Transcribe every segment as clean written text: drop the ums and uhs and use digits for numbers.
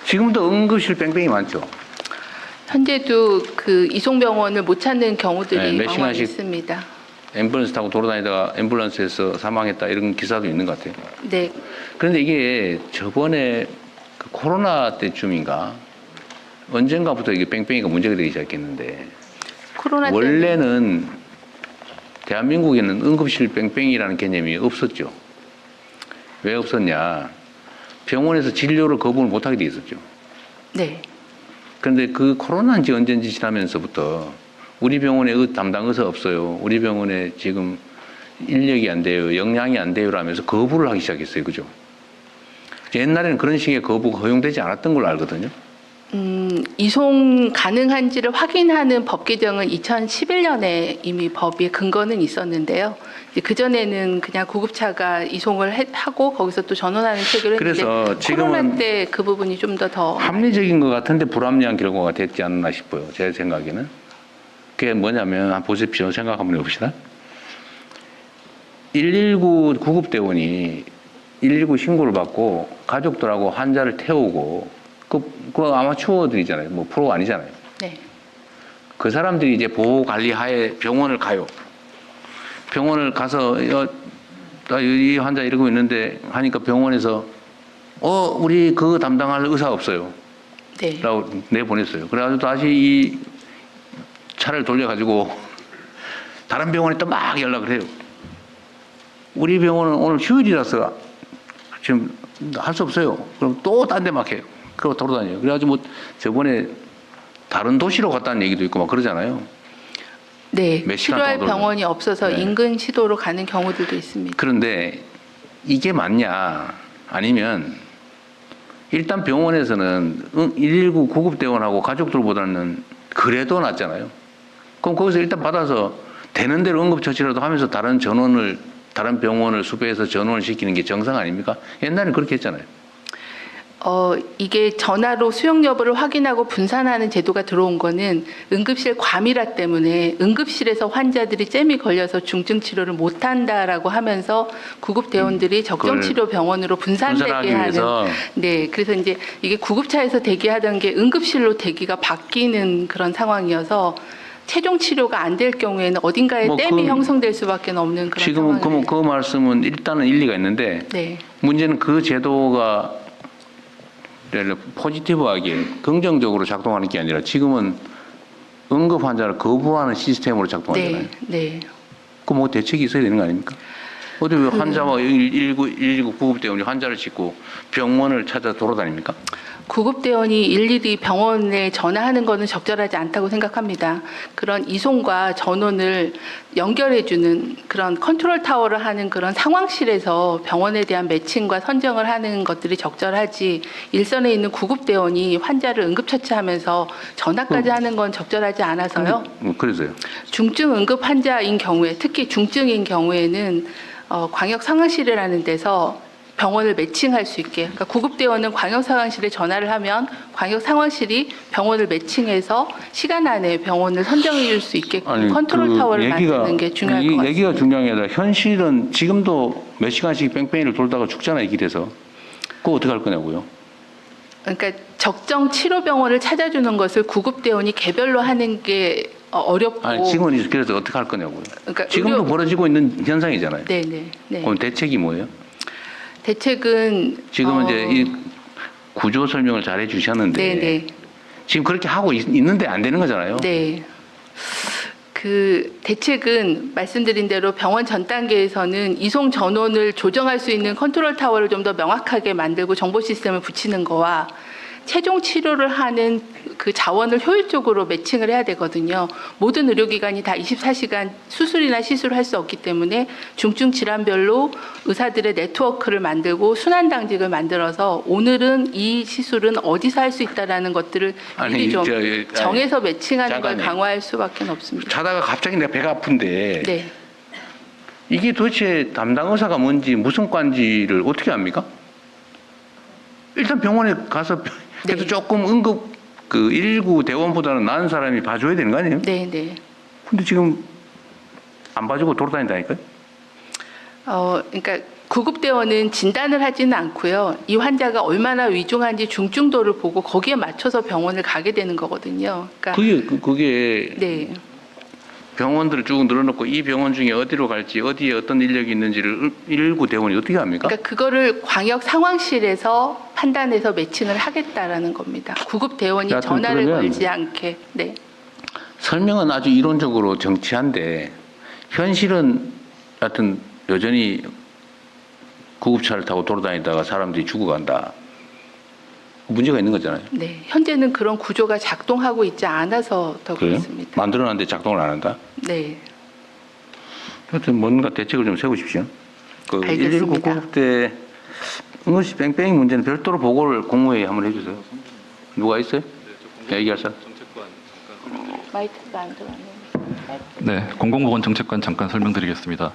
지금도 응급실 뺑뺑이 많죠. 현재도 그 이송병원을 못 찾는 경우들이 네, 몇 왕왕 시간씩 있습니다. 앰뷸런스 타고 돌아다니다가 앰뷸런스에서 사망했다 이런 기사도 있는 것 같아요. 네, 그런데 이게 저번에 그 코로나 때쯤인가 언젠가부터 이게 뺑뺑이가 문제가 되기 시작했는데 코로나 때문에 원래는 대한민국에는 응급실 뺑뺑이라는 개념이 없었죠. 왜 없었냐? 병원에서 진료를 거부를 못하게 돼 있었죠. 네, 그런데 그 코로나인지 언젠지 지나면서부터 우리 병원에 담당 의사 없어요. 우리 병원에 지금 인력이 안 돼요. 역량이 안 돼요. 라면서 거부를 하기 시작했어요. 그죠? 옛날에는 그런 식의 거부가 허용되지 않았던 걸로 알거든요. 이송 가능한지를 확인하는 법 개정은 2011년에 이미 법의 근거는 있었는데요. 그 전에는 그냥 구급차가 이송을 하고 거기서 또 전원하는 체계를 했는데 그래서 지금은 코로나 때 그 부분이 좀 더 합리적인 것 같은데 불합리한 결과가 됐지 않나 싶어요. 제 생각에는. 그게 뭐냐면 한번 보십시오. 생각 한번 해봅시다. 119 구급대원이 119 신고를 받고 가족들하고 환자를 태우고 그 아마추어들이잖아요. 뭐 프로가 아니잖아요. 네, 그 사람들이 이제 보호 관리 하에 병원을 가요. 병원을 가서 이 환자 이러고 있는데 하니까 병원에서 우리 그거 담당할 의사 없어요. 네, 라고 내보냈어요. 그래가지고 다시 이 차를 돌려가지고 다른 병원에 또 막 연락을 해요. 우리 병원은 오늘 휴일이라서 지금 할 수 없어요. 그럼 또 딴 데 막 해요. 그러고 돌아다녀요. 그래가지고 뭐 저번에 다른 도시로 갔다는 얘기도 있고 막 그러잖아요. 네. 몇 시간 치료할 정도 병원이 없어서 네. 인근 시도로 가는 경우들도 있습니다. 그런데 이게 맞냐? 아니면 일단 병원에서는 119 구급대원하고 가족들보다는 그래도 낫잖아요. 그럼 거기서 일단 받아서 되는 대로 응급처치라도 하면서 다른 병원을 수배해서 전원을 시키는 게 정상 아닙니까? 옛날에는 그렇게 했잖아요. 이게 전화로 수용 여부를 확인하고 분산하는 제도가 들어온 거는 응급실 과밀화 때문에 응급실에서 환자들이 잼이 걸려서 중증 치료를 못 한다라고 하면서 구급 대원들이 적정 치료 병원으로 분산되게 분산하기 하는 위해서. 네, 그래서 이제 이게 구급차에서 대기하던 게 응급실로 대기가 바뀌는 그런 상황이어서 최종 치료가 안 될 경우에는 어딘가에 뭐 댐이 형성될 수밖에 없는 그런 지금은 상황이에요. 그 말씀은 일단은 일리가 있는데 네. 문제는 그 제도가 포지티브하게 긍정적으로 작동하는 게 아니라 지금은 응급 환자를 거부하는 시스템으로 작동하잖아요. 네, 네. 그 뭐 대책이 있어야 되는 거 아닙니까? 어디 왜 환자와 119 구급대원이 환자를 싣고 병원을 찾아 돌아다닙니까? 구급대원이 일일이 병원에 전화하는 것은 적절하지 않다고 생각합니다. 그런 이송과 전원을 연결해주는 그런 컨트롤 타워를 하는 그런 상황실에서 병원에 대한 매칭과 선정을 하는 것들이 적절하지 일선에 있는 구급대원이 환자를 응급처치하면서 전화까지 하는 건 적절하지 않아서요. 그래서요. 중증 응급 환자인 경우에 특히 중증인 경우에는 광역 상황실이라는 데서 병원을 매칭할 수 있게, 그러니까 구급대원은 광역 상황실에 전화를 하면 광역 상황실이 병원을 매칭해서 시간 안에 병원을 선정해 줄 수 있게끔 컨트롤 타워를 만드는 게 중요할 것 같습니다. 얘기가 중요한 게 아니라 현실은 지금도 몇 시간씩 뺑뺑이를 돌다가 죽잖아요, 길에서. 그거 어떻게 할 거냐고요. 그러니까 적정 치료 병원을 찾아주는 것을 구급대원이 개별로 하는 게 어렵고. 아니, 지금은 그래서 어떻게 할 거냐고요. 그러니까 지금도 벌어지고 있는 현상이잖아요. 네네. 네. 그럼 대책이 뭐예요? 대책은 지금은 이제 이 구조 설명을 잘 해주셨는데 네네. 지금 그렇게 하고 있는데 안 되는 거잖아요. 네. 그 대책은 말씀드린 대로 병원 전 단계에서는 이송 전원을 조정할 수 있는 컨트롤 타워를 좀 더 명확하게 만들고 정보 시스템을 붙이는 거와 최종 치료를 하는 그 자원을 효율적으로 매칭을 해야 되거든요. 모든 의료기관이 다 24시간 수술이나 시술을 할 수 없기 때문에 중증 질환별로 의사들의 네트워크를 만들고 순환 당직을 만들어서 오늘은 이 시술은 어디서 할 수 있다라는 것들을 미리 좀 정해서 매칭하는 걸 강화할 수밖에 없습니다. 자다가 갑자기 내가 배가 아픈데 네. 이게 도대체 담당 의사가 뭔지 무슨 과인지를 어떻게 압니까? 일단 병원에 가서 그래도 네. 조금 응급 그 119 대원보다는 나은 사람이 봐줘야 되는 거 아니에요? 네, 네. 근데 지금 안 봐주고 돌아다닌다니까요? 그러니까 구급대원은 진단을 하지는 않고요. 이 환자가 얼마나 위중한지 중증도를 보고 거기에 맞춰서 병원을 가게 되는 거거든요. 그러니까 그게 네. 병원들을 쭉 늘어놓고 이 병원 중에 어디로 갈지 어디에 어떤 인력이 있는지를 119 대원이 어떻게 합니까? 그러니까 그거를 광역 상황실에서 판단해서 매칭을 하겠다라는 겁니다. 구급대원이 여하튼 전화를 그러면 걸지 않게. 네. 설명은 아주 이론적으로 정치한데 현실은 하여튼 여전히 구급차를 타고 돌아다니다가 사람들이 죽어간다. 문제가 있는 거잖아요. 네. 현재는 그런 구조가 작동하고 있지 않아서 더 그래요? 그렇습니다. 만들어놨는데 작동을 안 한다? 네. 하여튼 뭔가 대책을 좀 세우십시오. 그 119 알겠습니다. 구급대 응급실 뺑뺑이 문제는 별도로 보고를 공무회의 한번 해주세요. 누가 있어요? 얘기할 사람? 마이크가 안 들어왔네요. 네, 공공보건정책관 잠깐 설명드리겠습니다.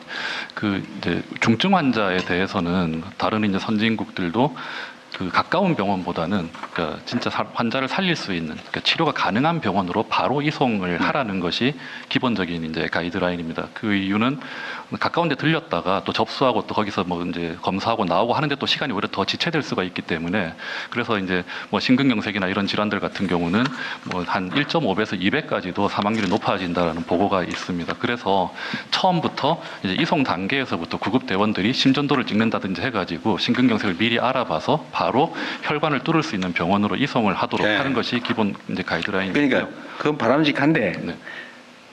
그 이제 중증 환자에 대해서는 다른 이제 선진국들도 그 가까운 병원보다는 그러니까 진짜 환자를 살릴 수 있는 그러니까 치료가 가능한 병원으로 바로 이송을 하라는 것이 기본적인 이제 가이드라인입니다. 그 이유는 가까운 데 들렸다가 또 접수하고 또 거기서 뭐 이제 검사하고 나오고 하는데 또 시간이 오히려 더 지체될 수가 있기 때문에 그래서 이제 뭐 심근경색이나 이런 질환들 같은 경우는 뭐 한 1.5배에서 2배까지도 사망률이 높아진다라는 보고가 있습니다. 그래서 처음부터 이제 이송 단계에서부터 구급 대원들이 심전도를 찍는다든지 해가지고 심근경색을 미리 알아봐서 바로 혈관을 뚫을 수 있는 병원으로 이송을 하도록 네. 하는 것이 기본 이제 가이드라인이고요. 그러니까 그건 바람직한데 네.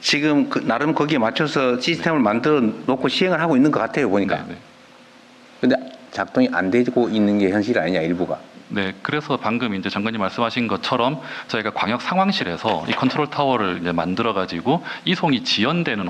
지금 나름 거기에 맞춰서 시스템을 만들어 놓고 시행을 하고 있는 것 같아요 보니까. 네, 네. 근데 작동이 안 되고 있는 게 현실 아니냐 일부가. 네, 그래서 방금 이제 장관님 말씀하신 것처럼 저희가 광역 상황실에서 이 컨트롤 타워를 이제 만들어 가지고 이송이 지연되는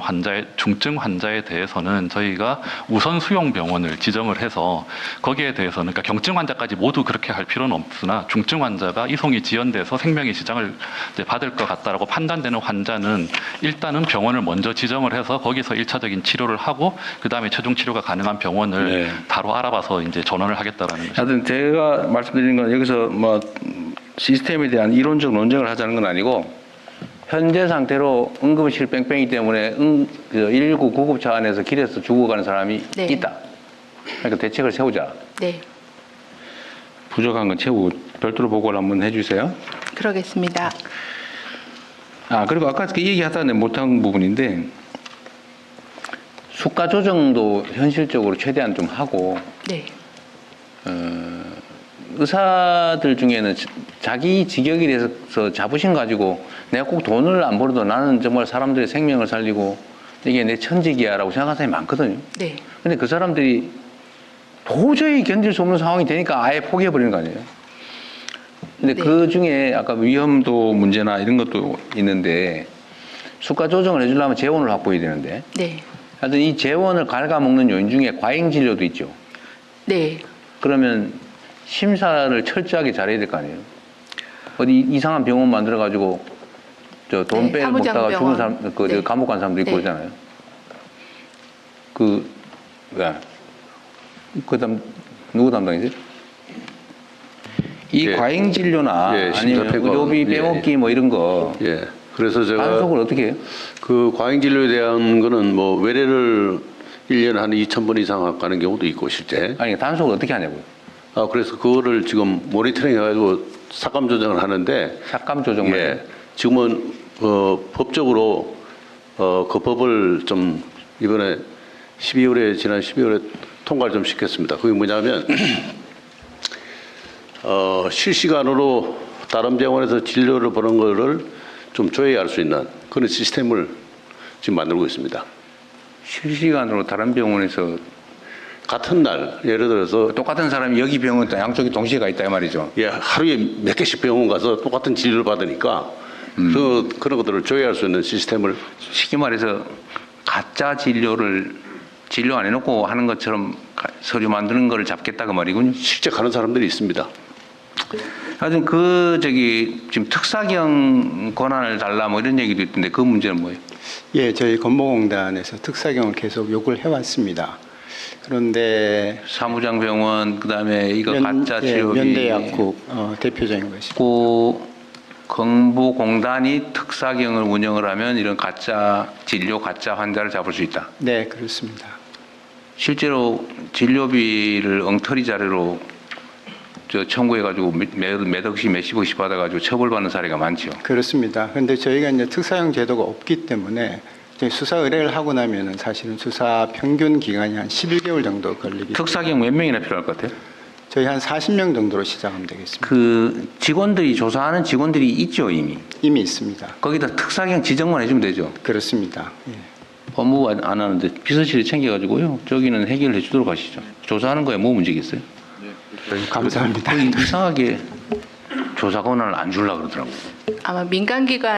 중증 환자에 대해서는 저희가 우선 수용 병원을 지정을 해서 거기에 대해서는 그러니까 경증 환자까지 모두 그렇게 할 필요는 없으나 중증 환자가 이송이 지연돼서 생명의 지장을 이제 받을 것 같다라고 판단되는 환자는 일단은 병원을 먼저 지정을 해서 거기서 1차적인 치료를 하고 그 다음에 최종 치료가 가능한 병원을 네. 바로 알아봐서 이제 전원을 하겠다라는 것입니다. 하여튼 제가 말씀드리는 건 여기서 뭐 시스템에 대한 이론적 논쟁을 하자는 건 아니고 현재 상태로 응급실 뺑뺑이 때문에 그 119 구급차 안에서 길에서 죽어가는 사람이 네. 있다. 그러니까 대책을 세우자. 네. 부족한 건 채우고 별도로 보고를 한번 해주세요. 그러겠습니다. 아 그리고 아까 그 얘기하다 못한 부분인데 수가 조정도 현실적으로 최대한 좀 하고 네. 의사들 중에는 자기 직역에 대해서 자부심 가지고 내가 꼭 돈을 안 벌어도 나는 정말 사람들의 생명을 살리고 이게 내 천직이야라고 생각하는 사람이 많거든요. 네. 근데 그 사람들이 도저히 견딜 수 없는 상황이 되니까 아예 포기해버리는 거 아니에요. 근데 네. 그 중에 아까 위험도 문제나 이런 것도 있는데 수가 조정을 해주려면 재원을 확보해야 되는데 네. 하여튼 이 재원을 갉아먹는 요인 중에 과잉 진료도 있죠. 네. 그러면 심사를 철저하게 잘해야 될 거 아니에요. 어디 이상한 병원 만들어가지고 저 돈 네, 빼 먹다가 사무장병원. 죽은 사람, 네. 감옥 간 사람도 있고 네. 그러잖아요. 그다음 누구 담당이지? 이 예. 과잉 진료나 예, 아니면 심사평가. 의료비 예, 빼먹기 뭐 이런 거 예. 그래서 제가 단속을 어떻게 해요? 그 과잉 진료에 대한 거는 뭐 외래를 1년에 한 2,000번 이상 가는 경우도 있고 실제. 아니 단속을 어떻게 하냐고요? 그래서 그거를 지금 모니터링 해가지고 삭감 조정을 하는데. 삭감 조정만. 예. 지금은 법적으로 그 법을 좀 이번에 지난 12월에 통과를 좀 시켰습니다. 그게 뭐냐면 실시간으로 다른 병원에서 진료를 보는 거를 좀 조회할 수 있는 그런 시스템을 지금 만들고 있습니다. 실시간으로 다른 병원에서 같은 날 예를 들어서 똑같은 사람이 여기 병원 또 양쪽에 동시에 가 있다 이 말이죠. 예, 하루에 몇 개씩 병원 가서 똑같은 진료를 받으니까 그런 것들을 조회할 수 있는 시스템을 쉽게 말해서 가짜 진료를 진료 안 해놓고 하는 것처럼 서류 만드는 거를 잡겠다 그 말이군요. 실제 가는 사람들이 있습니다. 하여튼 지금 특사경 권한을 달라 뭐 이런 얘기도 있던데 그 문제는 뭐예요? 예, 저희 건보공단에서 특사경을 계속 요구를 해왔습니다. 그런데 사무장병원 그다음에 이거 가짜 치료비 면대약국 대표적인 것이. 그 건보공단이 특사경을 운영을 하면 이런 가짜 진료, 가짜 환자를 잡을 수 있다. 네, 그렇습니다. 실제로 진료비를 엉터리 자료로 청구해가지고 몇 억씩 몇십억씩 받아가지고 처벌받는 사례가 많죠. 그렇습니다. 그런데 저희가 이제 특사형 제도가 없기 때문에 이제 수사 의뢰를 하고 나면은 사실은 수사 평균 기간이 한 11개월 정도 걸리기. 특사경 몇 명이나 필요할 것 같아요? 저희 한 40명 정도로 시작하면 되겠습니다. 그 직원들이 조사하는 직원들이 있죠 이미. 이미 있습니다. 거기다 특사경 지정만 해주면 되죠. 그렇습니다. 예. 법무부 안 하는데 비서실에 챙겨가지고요. 저기는 해결해 주도록 하시죠. 조사하는 거에 뭐 문제가 있어요? 감사합니다. 거기 이상하게 조사 권한을 안 주려고 그러더라고요. 아마 민간기관